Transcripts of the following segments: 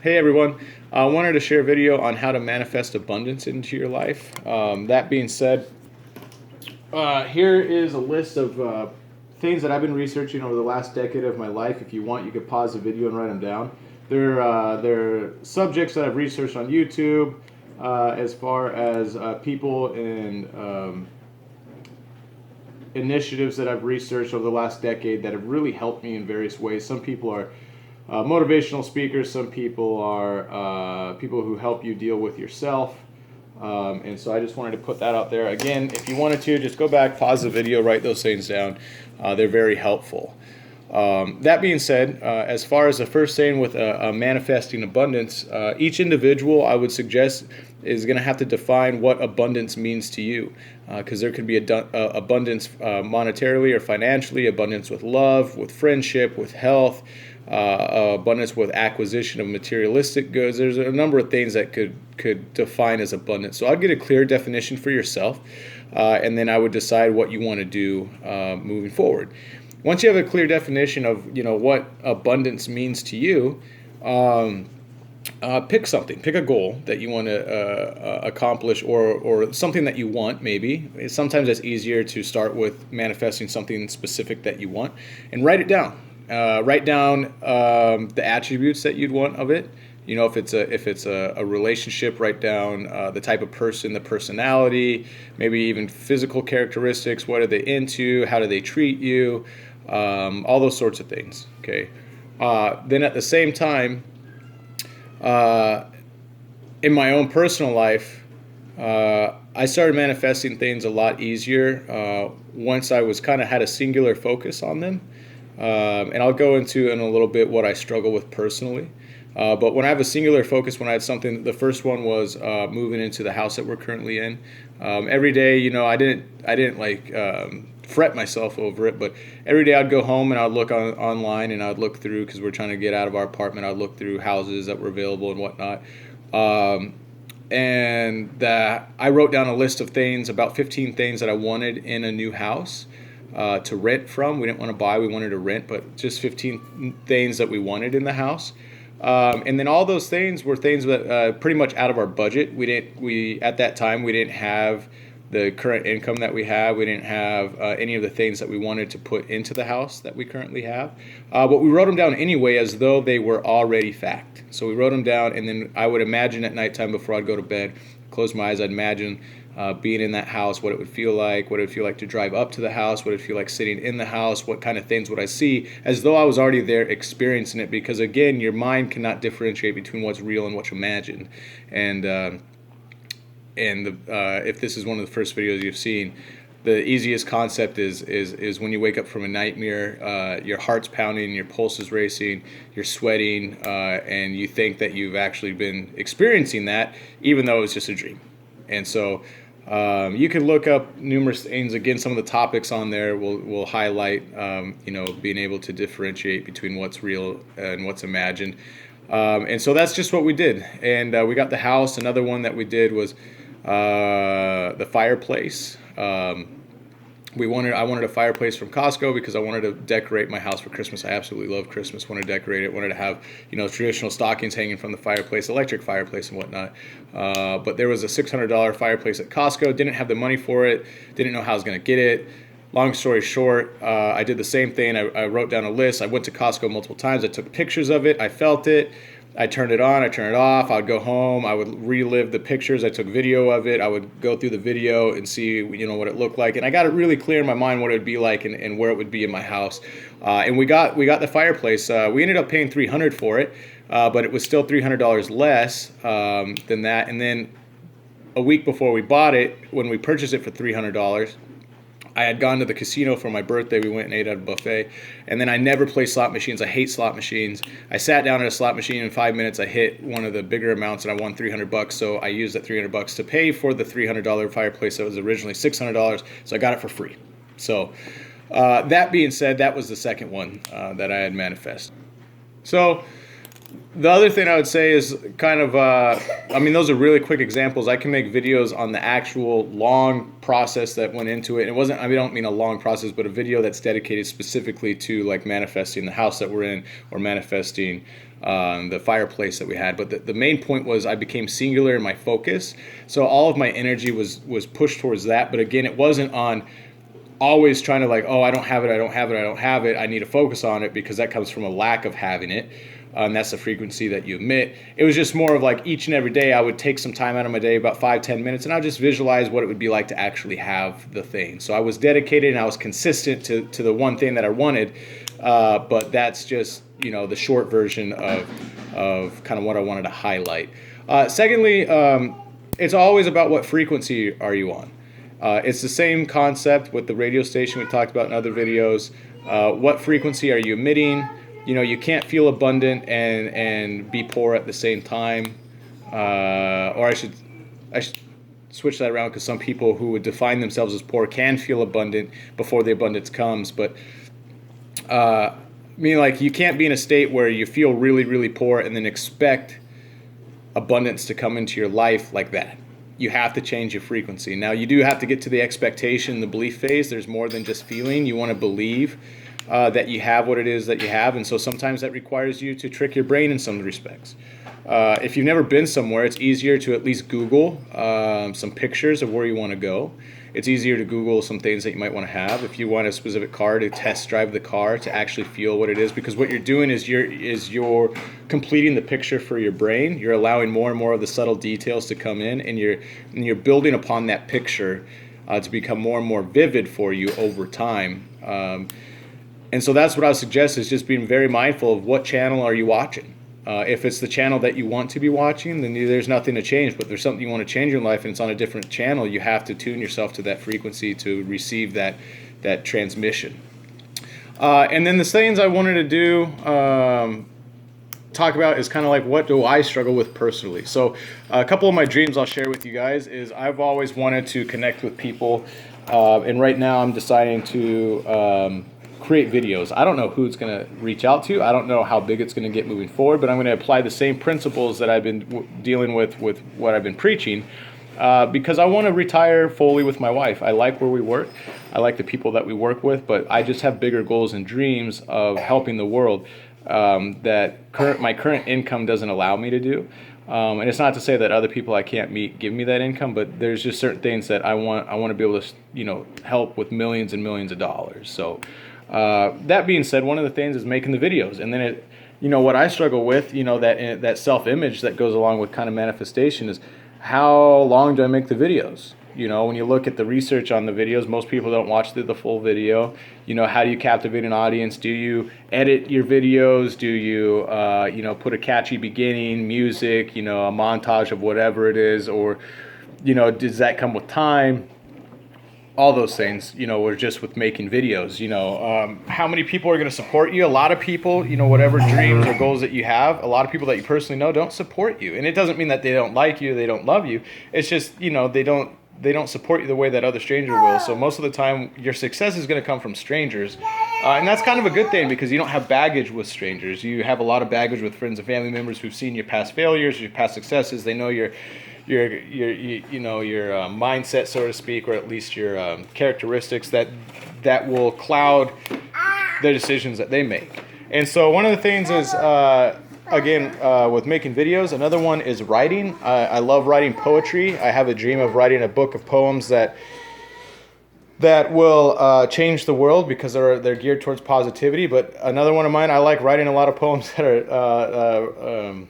Hey everyone, I wanted to share a video on how to manifest abundance into your life. That being said, here is a list of things that I've been researching over the last decade of my life. If you want, you could pause the video and write them down. They're subjects that I've researched on YouTube, as far as people and initiatives that I've researched over the last decade that have really helped me in various ways. Some people are motivational speakers, some people are people who help you deal with yourself. And so I just wanted to put that out there. Again, if you wanted to, just go back, pause the video, write those things down. They're very helpful. That being said, as far as the first saying with manifesting abundance, each individual, I would suggest, is going to have to define what abundance means to you, because there could be abundance monetarily or financially, abundance with love, with friendship, with health, abundance with acquisition of materialistic goods. There's a number of things that could define as abundance. So I'd get a clear definition for yourself, and then I would decide what you want to do moving forward. Once you have a clear definition of what abundance means to you, pick something. Pick a goal that you want to accomplish, or something that you want. Maybe sometimes it's easier to start with manifesting something specific that you want, and write it down. Write down the attributes that you'd want of it. If it's a relationship, write down the type of person, the personality, maybe even physical characteristics. What are they into? How do they treat you? All those sorts of things. Okay. Then at the same time, in my own personal life, I started manifesting things a lot easier once I was kind of had a singular focus on them. And I'll go into in a little bit what I struggle with personally. But when I have a singular focus, when I had something, the first one was moving into the house that we're currently in. Every day, I didn't like fret myself over it, but every day I'd go home and I'd look online and I'd look through, because we're trying to get out of our apartment. I'd look through houses that were available and whatnot. And that I wrote down a list of things, about 15 things that I wanted in a new house. To rent from. We didn't want to buy, we wanted to rent, but just 15 things that we wanted in the house. And then all those things were things that pretty much out of our budget. At that time, we didn't have the current income that we have. We didn't have any of the things that we wanted to put into the house that we currently have. But we wrote them down anyway, as though they were already fact. So we wrote them down, and then I would imagine at nighttime before I'd go to bed, close my eyes, I'd imagine being in that house, what it would feel like to drive up to the house, what it would feel like sitting in the house, what kind of things would I see, as though I was already there experiencing it. Because again, your mind cannot differentiate between what's real and what's imagined. And if this is one of the first videos you've seen, the easiest concept is when you wake up from a nightmare, your heart's pounding, your pulse is racing, you're sweating, and you think that you've actually been experiencing that, even though it was just a dream. And so you can look up numerous things. Again, some of the topics on there will highlight, being able to differentiate between what's real and what's imagined. And so that's just what we did. And we got the house. Another one that we did was the fireplace. I wanted a fireplace from Costco because I wanted to decorate my house for Christmas. I absolutely love Christmas. Wanted to decorate it. Wanted to have, traditional stockings hanging from the fireplace, electric fireplace and whatnot. But there was a $600 fireplace at Costco. Didn't have the money for it. Didn't know how I was going to get it. Long story short, I did the same thing. I wrote down a list. I went to Costco multiple times. I took pictures of it. I felt it. I turned it on, I turned it off, I would go home, I would relive the pictures, I took video of it, I would go through the video and see, what it looked like, and I got it really clear in my mind what it would be like and where it would be in my house. And we got the fireplace. We ended up paying $300 for it, but it was still $300 less than that. And then a week before we bought it, when we purchased it for $300, I had gone to the casino for my birthday. We went and ate at a buffet. And then I never play slot machines. I hate slot machines. I sat down at a slot machine. In 5 minutes, I hit one of the bigger amounts, and I won $300. So I used that $300 to pay for the $300 fireplace that was originally $600. So I got it for free. So that being said, that was the second one that I had manifested. So The other thing I would say is kind of, I mean, those are really quick examples. I can make videos on the actual long process that went into it. It wasn't, I mean, I don't mean a long process, but a video that's dedicated specifically to like manifesting the house that we're in or manifesting the fireplace that we had. But the main point was I became singular in my focus. So all of my energy was pushed towards that. But again, it wasn't on always trying to like, oh, I don't have it, I don't have it, I don't have it. I need to focus on it because that comes from a lack of having it. And that's the frequency that you emit. It was just more of like each and every day I would take some time out of my day, about 5-10 minutes, and I would just visualize what it would be like to actually have the thing. So I was dedicated and I was consistent to the one thing that I wanted. But that's just, you know, the short version of kind of what I wanted to highlight. Secondly, it's always about what frequency are you on. It's the same concept with the radio station we talked about in other videos. What frequency are you emitting? You know, you can't feel abundant and be poor at the same time. Or I should switch that around, because some people who would define themselves as poor can feel abundant before the abundance comes. But I mean, like, you can't be in a state where you feel really, really poor and then expect abundance to come into your life like that. You have to change your frequency. Now, you do have to get to the expectation, the belief phase. There's more than just feeling. You want to believe that you have what it is that you have, and so sometimes that requires you to trick your brain in some respects. If you've never been somewhere, it's easier to at least Google some pictures of where you want to go. It's easier to Google some things that you might want to have. If you want a specific car, to test drive the car to actually feel what it is, because what you're doing is you're completing the picture for your brain. You're allowing more and more of the subtle details to come in, and you're building upon that picture to become more and more vivid for you over time. And so that's what I would suggest, is just being very mindful of what channel are you watching. If it's the channel that you want to be watching, then there's nothing to change. But if there's something you want to change in your life and it's on a different channel, you have to tune yourself to that frequency to receive that transmission. And then the things I wanted to do, talk about, is kind of like, what do I struggle with personally? So a couple of my dreams I'll share with you guys is I've always wanted to connect with people. And right now I'm deciding to create videos. I don't know who it's going to reach out to. I don't know how big it's going to get moving forward, but I'm going to apply the same principles that I've been dealing with what I've been preaching, because I want to retire fully with my wife. I like where we work. I like the people that we work with, but I just have bigger goals and dreams of helping the world that my current income doesn't allow me to do. And it's not to say that other people I can't meet give me that income, but there's just certain things that I want to be able to, you know, help with millions and millions of dollars. So that being said, one of the things is making the videos, and then what I struggle with, that self-image that goes along with kind of manifestation, is how long do I make the videos? When you look at the research on the videos, most people don't watch the full video. How do you captivate an audience? Do you edit your videos? Do you, put a catchy beginning, music, a montage of whatever it is, or, does that come with time? All those things, or just with making videos, how many people are going to support you? A lot of people, whatever dreams or goals that you have, a lot of people that you personally know don't support you. And it doesn't mean that they don't like you, they don't love you. It's just, they don't support you the way that other strangers will. So most of the time, your success is going to come from strangers. And that's kind of a good thing, because you don't have baggage with strangers. You have a lot of baggage with friends and family members who've seen your past failures, your past successes. They know your mindset, so to speak, or at least your characteristics that will cloud the decisions that they make. And so one of the things is, with making videos, another one is writing. I love writing poetry. I have a dream of writing a book of poems that will change the world, because they're geared towards positivity. But another one of mine, I like writing a lot of poems that are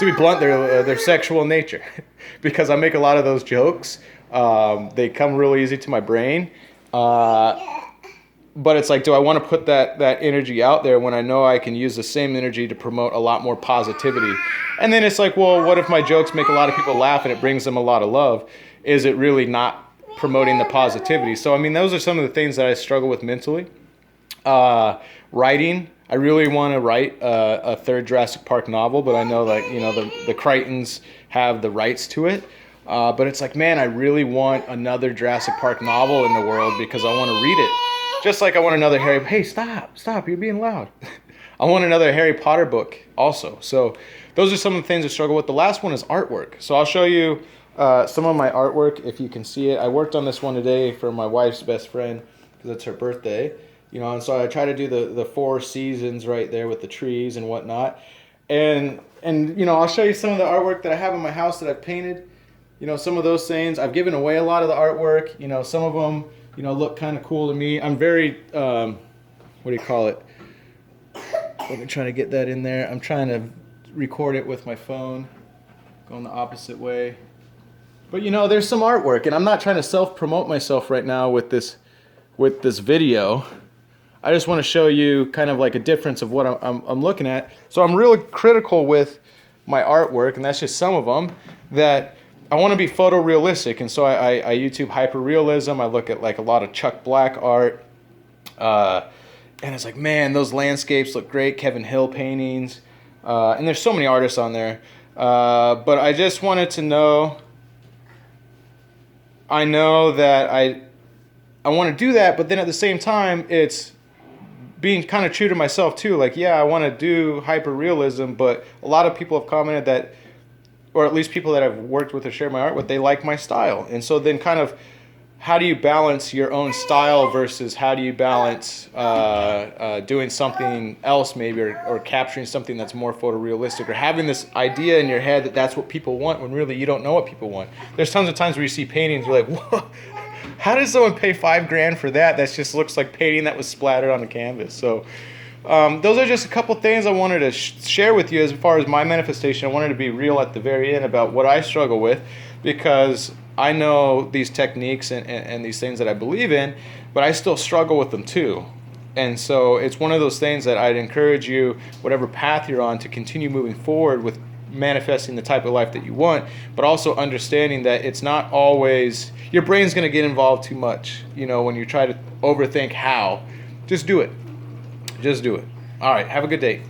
to be blunt, they're sexual in nature, because I make a lot of those jokes. They come real easy to my brain. But it's like, do I want to put that energy out there when I know I can use the same energy to promote a lot more positivity? And then it's like, well, what if my jokes make a lot of people laugh and it brings them a lot of love? Is it really not promoting the positivity? So, I mean, those are some of the things that I struggle with mentally. Writing. I really want to write a third Jurassic Park novel, but I know that, the Crichtons have the rights to it. But it's like, man, I really want another Jurassic Park novel in the world, because I want to read it. Just like I want another Harry. Hey, stop, you're being loud. I want another Harry Potter book also. So those are some of the things I struggle with. The last one is artwork. So I'll show you some of my artwork if you can see it. I worked on this one today for my wife's best friend because it's her birthday. You know, and so I try to do the four seasons right there with the trees and whatnot. And you know, I'll show you some of the artwork that I have in my house that I've painted. You know, some of those things. I've given away a lot of the artwork. You know, some of them, you know, look kind of cool to me. I'm very, what do you call it? Let me try to get that in there. I'm trying to record it with my phone, going the opposite way. But you know, there's some artwork, and I'm not trying to self-promote myself right now with this video. I just want to show you kind of like a difference of what I'm looking at. So I'm really critical with my artwork, and that's just some of them, that I want to be photorealistic. And so I YouTube hyperrealism. I look at like a lot of Chuck Black art. And it's like, man, those landscapes look great. Kevin Hill paintings. And there's so many artists on there. But I just wanted to know, I know that I want to do that, but then at the same time, it's being kind of true to myself too. Like, yeah, I want to do hyperrealism, but a lot of people have commented that, or at least people that I've worked with or shared my art with, they like my style. And so then kind of, how do you balance your own style versus how do you balance doing something else maybe, or capturing something that's more photorealistic, or having this idea in your head that that's what people want when really you don't know what people want. There's tons of times where you see paintings, you're like, whoa, how did someone pay $5,000 for that? That just looks like painting that was splattered on the canvas. So those are just a couple things I wanted to share with you as far as my manifestation. I wanted to be real at the very end about what I struggle with, because I know these techniques and these things that I believe in, but I still struggle with them too. And so it's one of those things that I'd encourage you, whatever path you're on, to continue moving forward with manifesting the type of life that you want, but also understanding that it's not always, your brain's going to get involved too much. You know, when you try to overthink how, just do it. Just do it. All right, have a good day.